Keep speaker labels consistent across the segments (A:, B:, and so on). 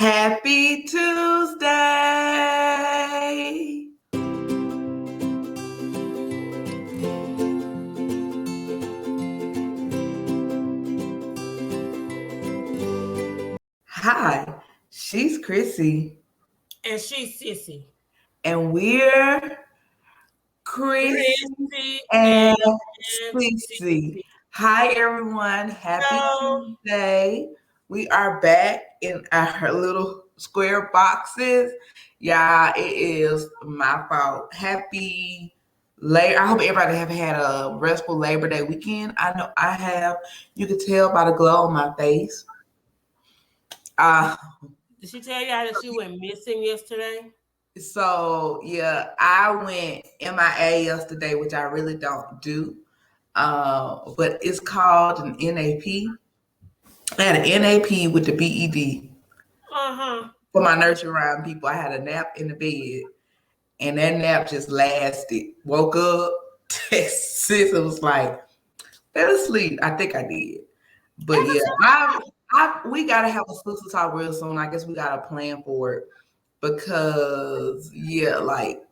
A: Happy Tuesday! Hi, she's Chrissy.
B: And she's Sissy.
A: And we're Chrissy and Sissy. Hi, everyone. Happy Tuesday. We are back in our little square boxes. Yeah, it is my fault. Happy I hope everybody have had a restful Labor Day weekend. I know I have. You can tell by the glow on my face.
B: Did she tell y'all that she went missing yesterday?
A: So yeah, I went MIA yesterday, which I really don't do. But it's called an NAP. I had an NAP with the BED. For my nursery rhyme people, I had a nap in the bed, and that nap just lasted. Woke up, sis, it was like, fell asleep. I think I did. But yeah, we gotta have a sister talk real soon. I guess we gotta plan for it. Because like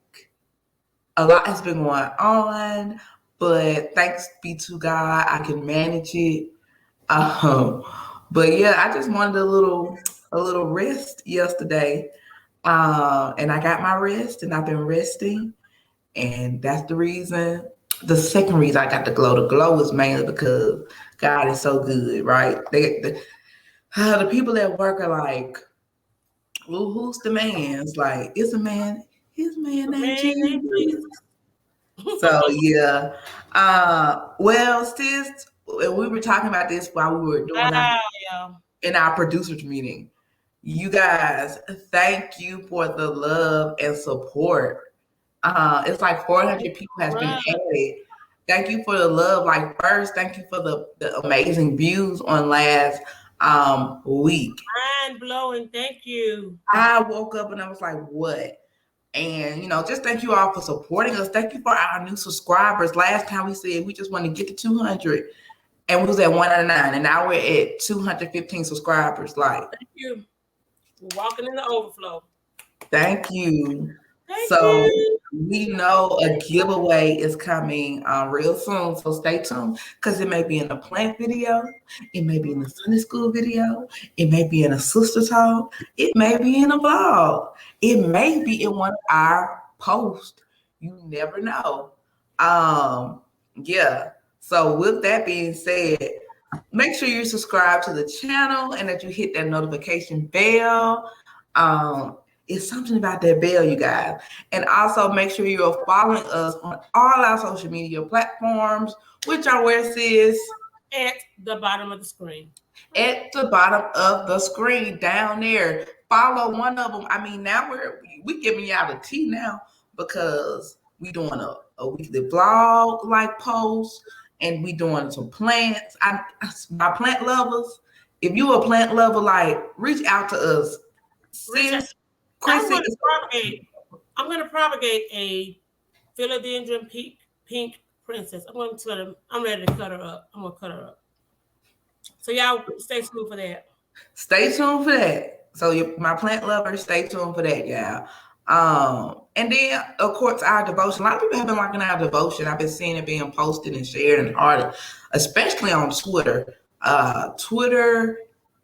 A: a lot has been going on, but thanks be to God, I can manage it. But yeah, I just wanted a little rest yesterday, and I got my rest, and I've been resting, and that's the reason. The second reason I got the glow. The glow is mainly because God is so good, right? The people at work are like, well, who's the man? It's like, it's a man. His man named Jesus. So yeah. Well, sis, we were talking about this while we were doing in our producers meeting. You guys, thank you for the love and support. It's like 400 people has been added. Thank you for the love. Like first, thank you for the amazing views on last week.
B: Mind blowing, thank you.
A: I woke up and I was like, what? And just thank you all for supporting us. Thank you for our new subscribers. Last time we said we just want to get to 200, and we was at 199, and now we're at 215 subscribers. Like,
B: thank you. We're walking in the overflow.
A: Thank you. So we know a giveaway is coming real soon. So stay tuned, because it may be in a plant video, it may be in a Sunday school video, it may be in a sister talk, it may be in a vlog, it may be in one of our posts. You never know. Yeah. So with that being said, make sure you subscribe to the channel and that you hit that notification bell. It's something about that bell, you guys. And also make sure you're following us on all our social media platforms, which are where, sis?
B: At the bottom of the screen.
A: At the bottom of the screen, down there. Follow one of them. I mean, now we giving y'all the tea now, because we doing a weekly vlog like post, and we doing some plants. My plant lovers, if you a plant lover, like, reach out to us. Sis,
B: I'm going to propagate a philodendron pink princess. I'm ready to cut her up. I'm going to cut her up. So y'all stay tuned for that.
A: Stay tuned for that. So my plant lovers, stay tuned for that, y'all. And then, of course, our devotion. A lot of people have been liking our devotion. I've been seeing it being posted and shared and hearted, especially on Twitter.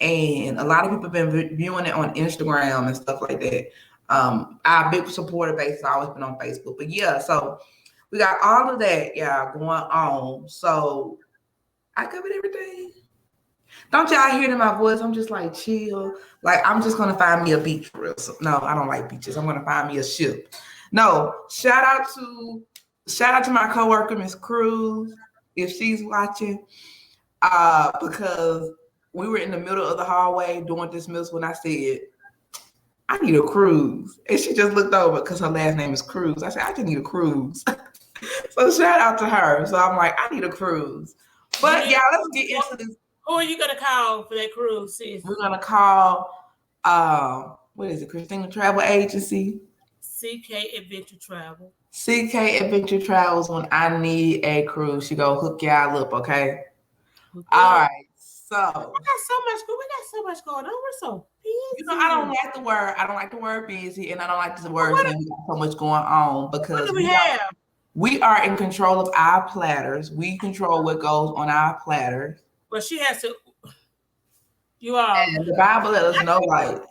A: And a lot of people have been viewing it on Instagram and stuff like that. Our big supporter base has always been on Facebook. But yeah, so we got all of that, going on. So I covered everything. Don't y'all hear in my voice? I'm just like, chill. Like, I'm just going to find me a beach for real. So, no, I don't like beaches. I'm going to find me a ship. No, shout out to my coworker, Miss Cruz, if she's watching, because we were in the middle of the hallway doing dismissal when I said, I need a cruise. And she just looked over, because her last name is Cruz. I said, I just need a cruise. So shout out to her. So I'm like, I need a cruise. But yeah, let's get into this.
B: Who are you going to call for that cruise, sis?
A: We're going to call, what is it, Christina Travel Agency?
B: CK Adventure Travel.
A: CK Adventure Travels. When I need a cruise, she go hook y'all up, okay? All right. So
B: we got so much going on. We're so
A: I don't like the word. I don't like the word busy, and I don't like the word saying we got so much going on because
B: what do we have?
A: We are in control of our platters. We control what goes on our platters.
B: But she has to. You are.
A: And the Bible let us know, like,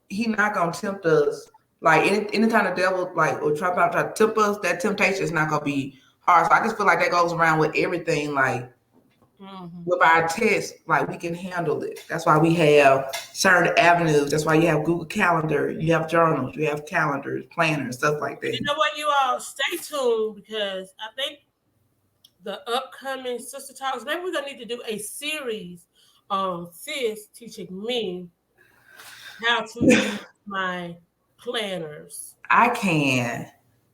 A: He not gonna tempt us. Like anytime the devil or try to tempt us, that temptation is not gonna be hard. So I just feel like that goes around with everything. Like with our tests, like we can handle it. That's why we have certain avenues. That's why you have Google Calendar, you have journals, you have calendars, planners, stuff like that.
B: You know what, you all stay tuned because I think the upcoming sister talks. Maybe we're gonna need to do a series on Sis teaching me how to use my planners.
A: I can.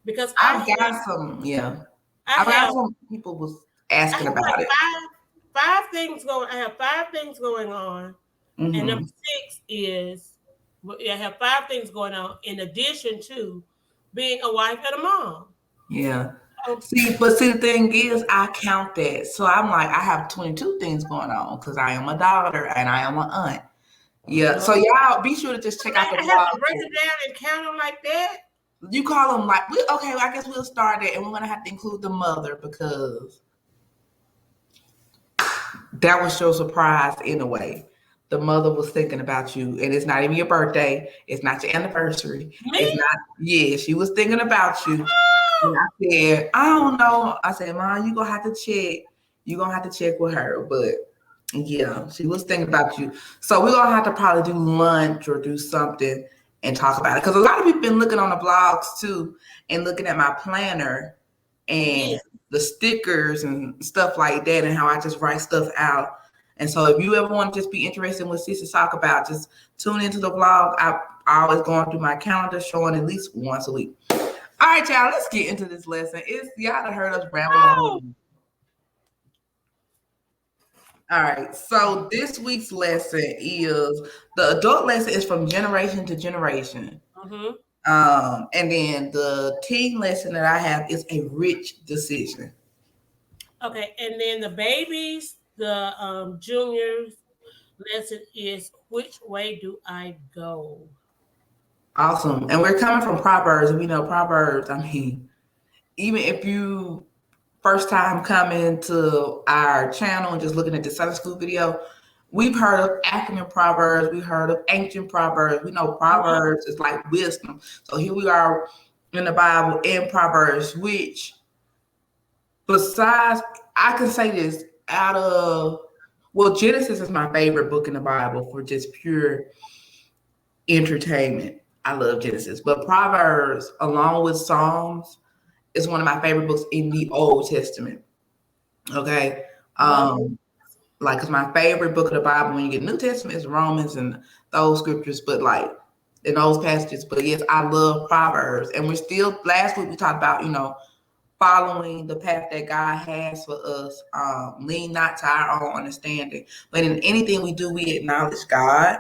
B: Because
A: I've got some, I've got some people was asking about it.
B: Five things going. I have 5 things going on, and number 6 is I have 5 things going on in addition to being a wife and a mom.
A: Yeah. See, the thing is, I count that. So I'm like, I have 22 things going on because I am a daughter and I am an aunt. Yeah. So y'all be sure to just check out the blog.
B: I have to break it down and count them like that.
A: You call them like, okay, I guess we'll start it, and we're gonna have to include the mother because that was your surprise in a way. The mother was thinking about you, and it's not even your birthday. It's not your anniversary.
B: Me?
A: It's not. Yeah, she was thinking about you. And I said, I don't know. I said, Mom, you're gonna have to check. You're gonna have to check with her. But yeah, she was thinking about you. So we're gonna have to probably do lunch or do something and talk about it. Because a lot of people been looking on the blogs too and looking at my planner and the stickers and stuff like that and how I just write stuff out. And so if you ever want to just be interested in what Sissy talk about, just tune into the blog. I always going through my calendar showing at least once a week. All right, y'all, let's get into this lesson. Y'all done heard us ramble on. All right, so this week's lesson is the adult lesson is from generation to generation. And then the teen lesson that I have is a rich decision.
B: Okay, and then the babies, the juniors lesson is which way do I go?
A: Awesome. And we're coming from Proverbs, and we know Proverbs, I mean, even if you first time coming to our channel and just looking at the Sunday school video, we've heard of African Proverbs, we've heard of ancient Proverbs. We know Proverbs is like wisdom. So here we are in the Bible in Proverbs, which besides, I can say this, Genesis is my favorite book in the Bible for just pure entertainment. I love Genesis, but Proverbs, along with Psalms, is one of my favorite books in the Old Testament. Okay. Because my favorite book of the Bible when you get New Testament is Romans and those scriptures, but like in those passages. But yes, I love Proverbs. And we're still, last week we talked about, following the path that God has for us, lean not to our own understanding. But in anything we do, we acknowledge God.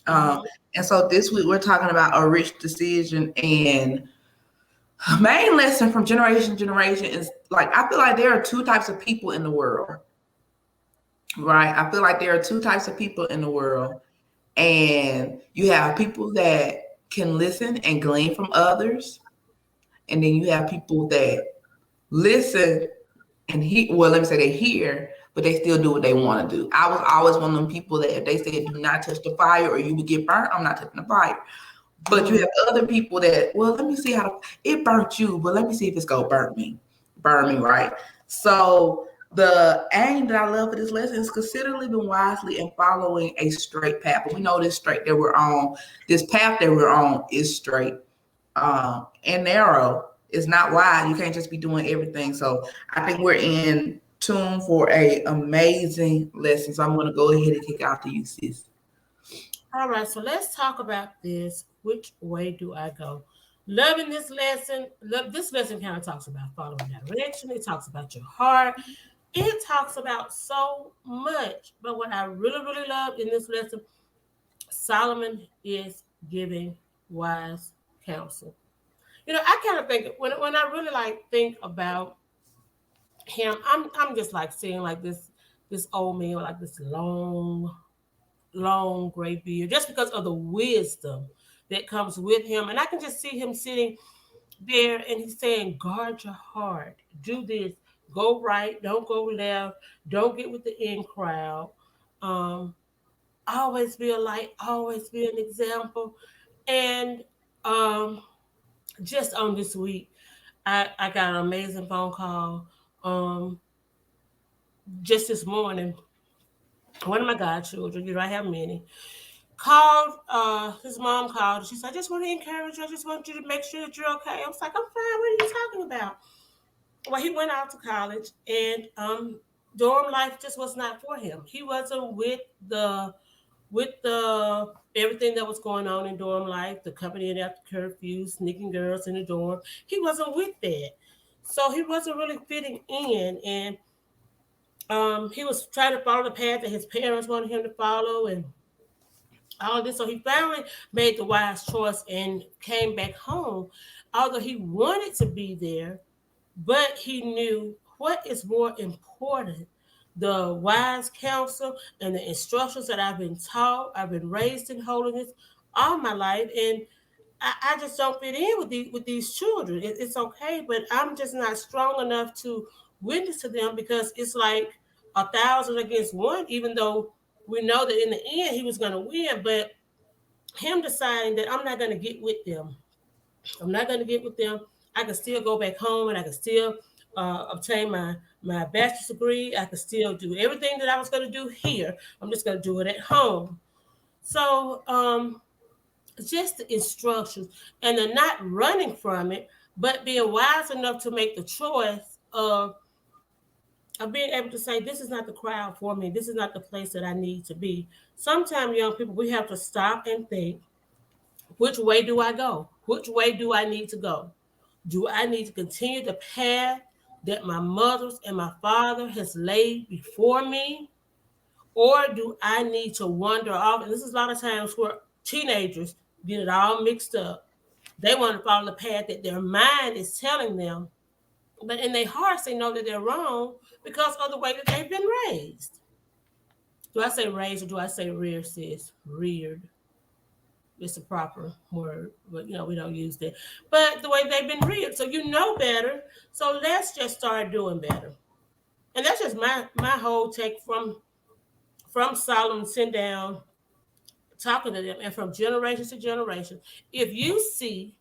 A: And so this week we're talking about a rich decision, and main lesson from generation to generation is like, I feel like there are 2 types of people in the world, right? I feel like there are 2 types of people in the world, and you have people that can listen and glean from others, and then you have people that listen and they hear, but they still do what they want to do. I was always one of them people that if they said do not touch the fire or you would get burnt, I'm not touching the fire. But you have other people that, let me see how it burnt you, but let me see if it's gonna burn me, right? So the aim that I love for this lesson is consider living wisely and following a straight path. But we know this path that we're on is straight and narrow. It's not wide. You can't just be doing everything. So I think we're in tune for a amazing lesson. So I'm going to go ahead and kick out to you, sis.
B: All right, so let's talk about this. Which way do I go? Loving this lesson. This lesson kind of talks about following direction. It talks about your heart. It talks about so much. But what I really, really love in this lesson, Solomon is giving wise counsel. I kind of think when I really think about him, I'm just like seeing like this old man with like this long long gray beard, just because of the wisdom that comes with him. And I can just see him sitting there and he's saying, guard your heart, do this, go right, don't go left, don't get with the in crowd. Um, Always be a light, always be an example. And um, just on this week, I got an amazing phone call um, just this morning. One of my godchildren, I have many, called, his mom called. She said, I just want to encourage you. I just want you to make sure that you're okay. I was like, I'm fine. What are you talking about? Well, he went out to college, and dorm life just was not for him. He wasn't with the everything that was going on in dorm life, the company and after curfew, sneaking girls in the dorm. He wasn't with that, so he wasn't really fitting in, and he was trying to follow the path that his parents wanted him to follow, and all this. So he finally made the wise choice and came back home. Although he wanted to be there, but he knew what is more important, the wise counsel and the instructions that I've been taught. I've been raised in holiness all my life, and I just don't fit in with these children. It's okay, but I'm just not strong enough to witness to them, because it's like 1,000 against one. Even though we know that in the end he was going to win, but him deciding that I'm not going to get with them, I'm not going to get with them. I can still go back home and I can still obtain my bachelor's degree. I can still do everything that I was going to do here. I'm just going to do it at home. So just the instructions, and they're not running from it, but being wise enough to make the choice of being able to say, this is not the crowd for me. This is not the place that I need to be. Sometimes, young people, we have to stop and think, which way do I go? Which way do I need to go? Do I need to continue the path that my mothers and my father has laid before me? Or do I need to wander off? And this is a lot of times where teenagers get it all mixed up. They want to follow the path that their mind is telling them, but in their hearts they know that they're wrong because of the way that they've been raised. Do I say raised or do I say reared, sis? Reared. It's a proper word, but we don't use that. But the way they've been reared, so you know better. So let's just start doing better. And that's just my whole take from Solomon sitting down, talking to them, and from generation to generation. If you see,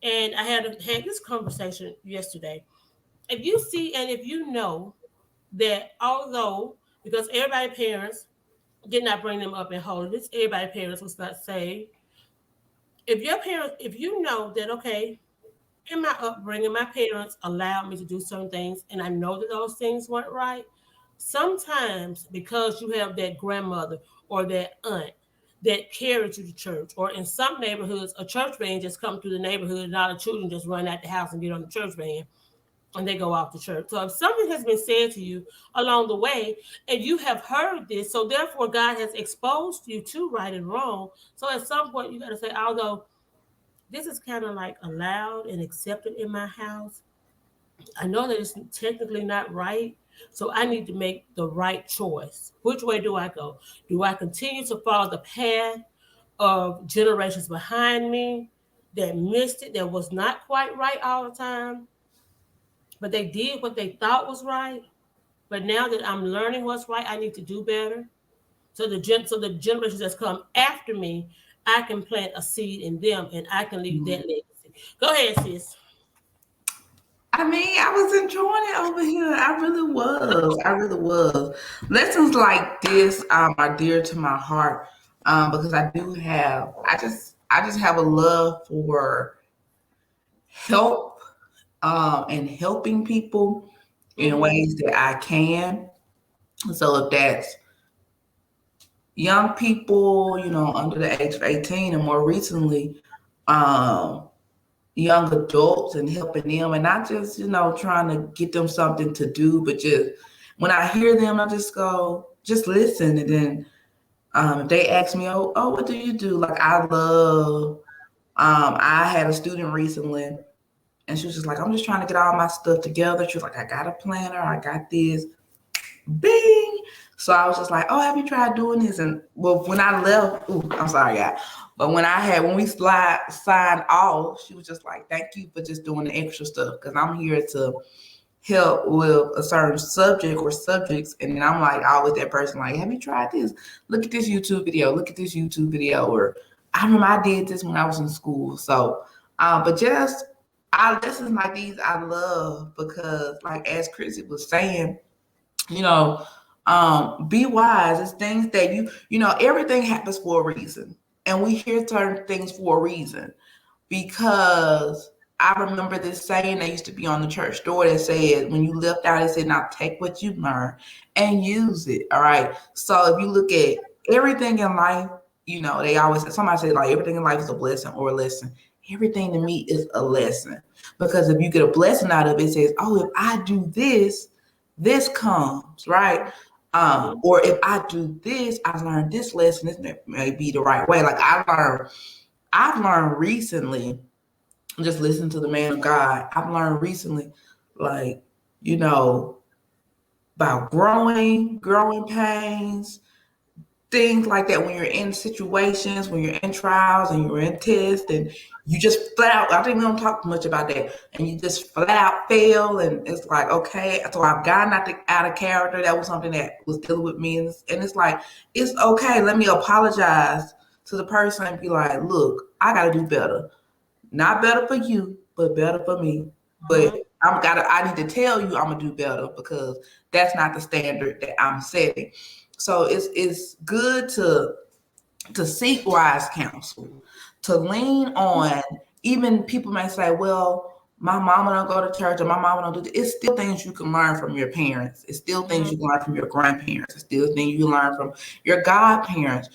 B: and I had this conversation yesterday. If you see and if you know that, although, because everybody parents did not bring them up in holiness, everybody parents was not saved. If you know that, okay, in my upbringing, my parents allowed me to do certain things, and I know that those things weren't right. Sometimes, because you have that grandmother or that aunt that carried you to church, or in some neighborhoods, a church van just come through the neighborhood, and all the children just run out the house and get on the church van, and they go off to church. So if something has been said to you along the way, and you have heard this, so therefore God has exposed you to right and wrong. So at some point, you got to say, although this is kind of like allowed and accepted in my house, I know that it's technically not right. So I need to make the right choice. Which way do I go? Do I continue to follow the path of generations behind me that missed it, that was not quite right all the time, but they did what they thought was right? But now that I'm learning what's right, I need to do better. So the generations that's come after me, I can plant a seed in them, and I can leave that legacy. Go ahead, sis.
A: I mean, I was enjoying it over here. I really was. I really was. Lessons like this are dear to my heart because I just have a love for help and helping people in
B: Mm-hmm.
A: ways that I can. So if that's young people, under the age of 18, and more recently, um, young adults, and helping them, and not just trying to get them something to do, but just when I hear them, I just go, just listen. And then if they ask me, oh, what do you do? Like, I had a student recently, and she was just like, I'm just trying to get all my stuff together. She was like, I got a planner, I got this, bing. So I was just like, oh, have you tried doing this? And well, when I left, I'm sorry, y'all. But when we signed off, she was just like, thank you for just doing the extra stuff. Cause I'm here to help with a certain subject or subjects. And then I'm like always that person like, have you tried this? Look at this YouTube video. Look at this YouTube video. Or I remember I did this when I was in school. So, but just lessons like these I love because like as Chrissy was saying, you know, be wise. It's things that everything happens for a reason. And we hear certain things for a reason because I remember this saying that used to be on the church door that said, when you left out, it said, now take what you learned and use it. All right. So if you look at everything in life, they always say, somebody say like everything in life is a blessing or a lesson. Everything to me is a lesson because if you get a blessing out of it, it says, oh, if I do this, this comes, right? Or if I do this, I learned this lesson. This may be the right way. Like I've learned recently, just listen to the man of God. I've learned recently, like, about growing pains, things like that when you're in situations, when you're in trials and you're in tests and you just flat out, I think we don't talk much about that, and you just flat out fail and it's like, okay, so I've gotten out of character. That was something that was dealing with me and it's like, it's okay. Let me apologize to the person and be like, look, I got to do better. Not better for you, but better for me. But I need to tell you I'm gonna do better because that's not the standard that I'm setting. So it's good to seek wise counsel, to lean on. Even people may say, well, my mama don't go to church or my mama don't do this. It's still things you can learn from your parents. It's still things you can learn from your grandparents. It's still things you learn from your godparents.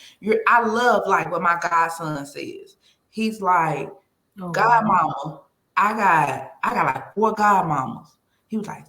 A: I love like what my godson says. He's like, godmama, I got like 4 godmamas. He was like,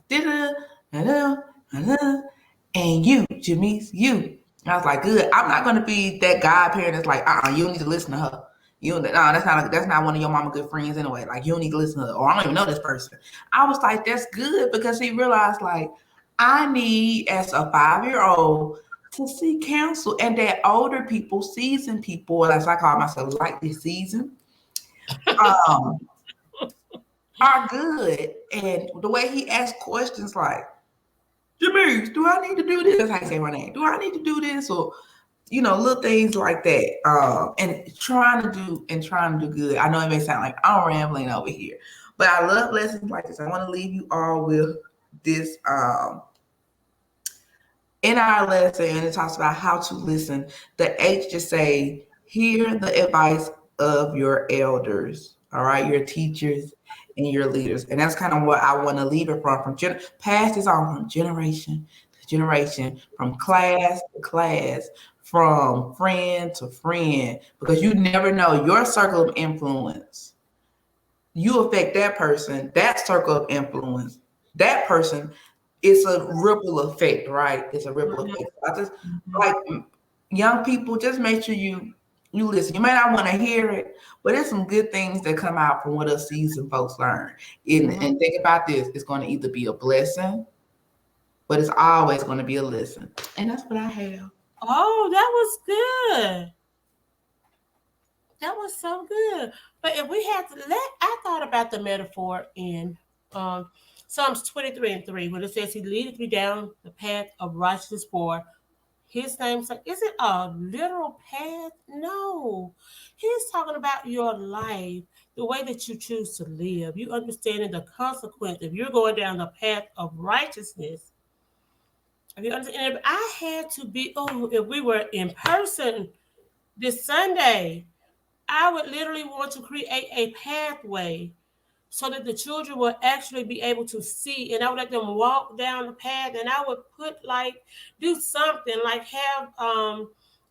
A: and you, Jimmy, you. I was like, good. I'm not gonna be that godparent that's like, you don't need to listen to her. That's not one of your mama good friends anyway. Like you don't need to listen to her, or I don't even know this person. I was like, that's good because he realized like I need as a 5-year-old to seek counsel, and that older people, seasoned people, as I call myself, lightly seasoned, are good. And the way he asked questions like, Jimmy, do I need to do this? That's how you say my name. Do I need to do this? Or, little things like that. And trying to do good. I know it may sound like I'm rambling over here, but I love lessons like this. I want to leave you all with this in our lesson, and it talks about how to listen. The H just say, hear the advice of your elders, all right, your teachers and your leaders. And that's kind of what I want to leave it from pass this on from generation to generation, from class to class, from friend to friend, because you never know your circle of influence. You affect that person, that circle of influence, that person. It's a ripple effect, right? It's a ripple effect. I just like young people, just make sure you listen. You may not want to hear it, but there's some good things that come out from what us seasoned folks learn. And think about this: it's going to either be a blessing, but it's always going to be a lesson. And that's what I have.
B: Oh, that was good. That was so good. But if we had to I thought about the metaphor in Psalms 23:3, when it says, He leadeth me down the path of righteousness for His name's sake. Is it a literal path? No. He's talking about your life, the way that you choose to live. You understanding the consequence if you're going down the path of righteousness. If you understand, if I had to be, if we were in person this Sunday, I would literally want to create a pathway so that the children will actually be able to see, and I would let them walk down the path, and I would do something like have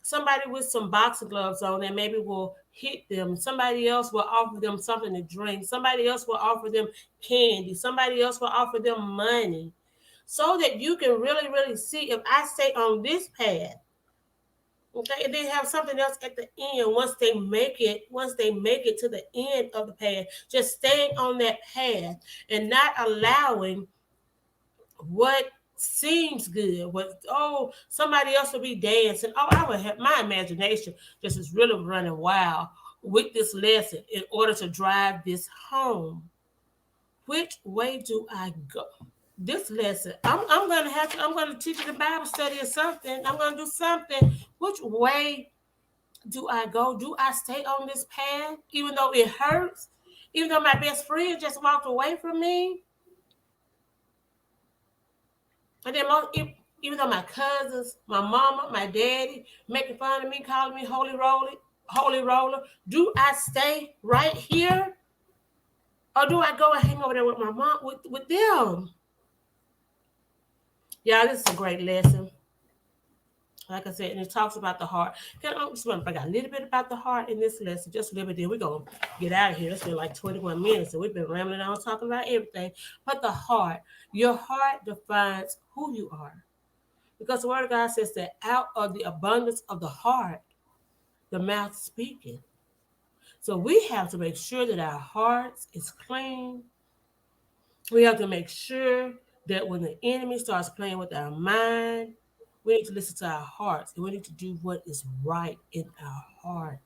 B: somebody with some boxing gloves on that maybe will hit them. Somebody else will offer them something to drink. Somebody else will offer them candy. Somebody else will offer them money, so that you can really, really see if I stay on this path. Okay, and then have something else at the end once they make it to the end of the path. Just staying on that path and not allowing what seems good. Somebody else will be dancing. Oh, I would have my imagination just is really running wild with this lesson in order to drive this home. Which way do I go? This lesson, I'm gonna teach you the Bible study or something. I'm gonna do something. Which way do I go? Do I stay on this path even though it hurts? Even though my best friend just walked away from me? And then even though my cousins, my mama, my daddy making fun of me, calling me holy roller, do I stay right here? Or do I go and hang over there with my mom, with them? Yeah, this is a great lesson. Like I said, and it talks about the heart. I just want to bring out a little bit about the heart in this lesson, just a little bit. Then we're going to get out of here. It's been like 21 minutes, and we've been rambling on talking about everything. But the heart, your heart defines who you are. Because the Word of God says that out of the abundance of the heart, the mouth speaketh. So we have to make sure that our hearts is clean. We have to make sure that when the enemy starts playing with our mind, we need to listen to our hearts, and we need to do what is right in our heart.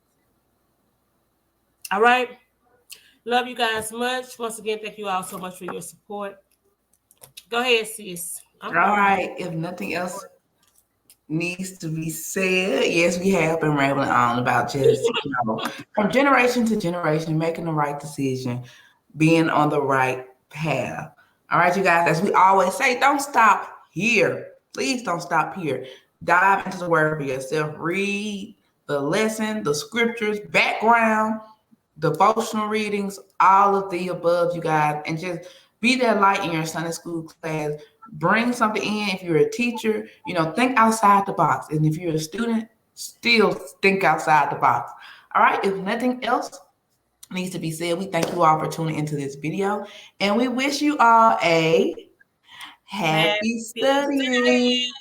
B: All right? Love you guys much. Once again, thank you all so much for your support. Go ahead, sis.
A: All right. If nothing else needs to be said, yes, we have been rambling on about just, from generation to generation, making the right decision, being on the right path. All right, you guys, as we always say, don't stop here. Please don't stop here. Dive into the Word for yourself. Read the lesson, the scriptures, background, devotional readings, all of the above, you guys, and just be that light in your Sunday school class. Bring something in. If you're a teacher, think outside the box. And if you're a student, still think outside the box. All right, if nothing else needs to be said, we thank you all for tuning into this video, and we wish you all a happy studying.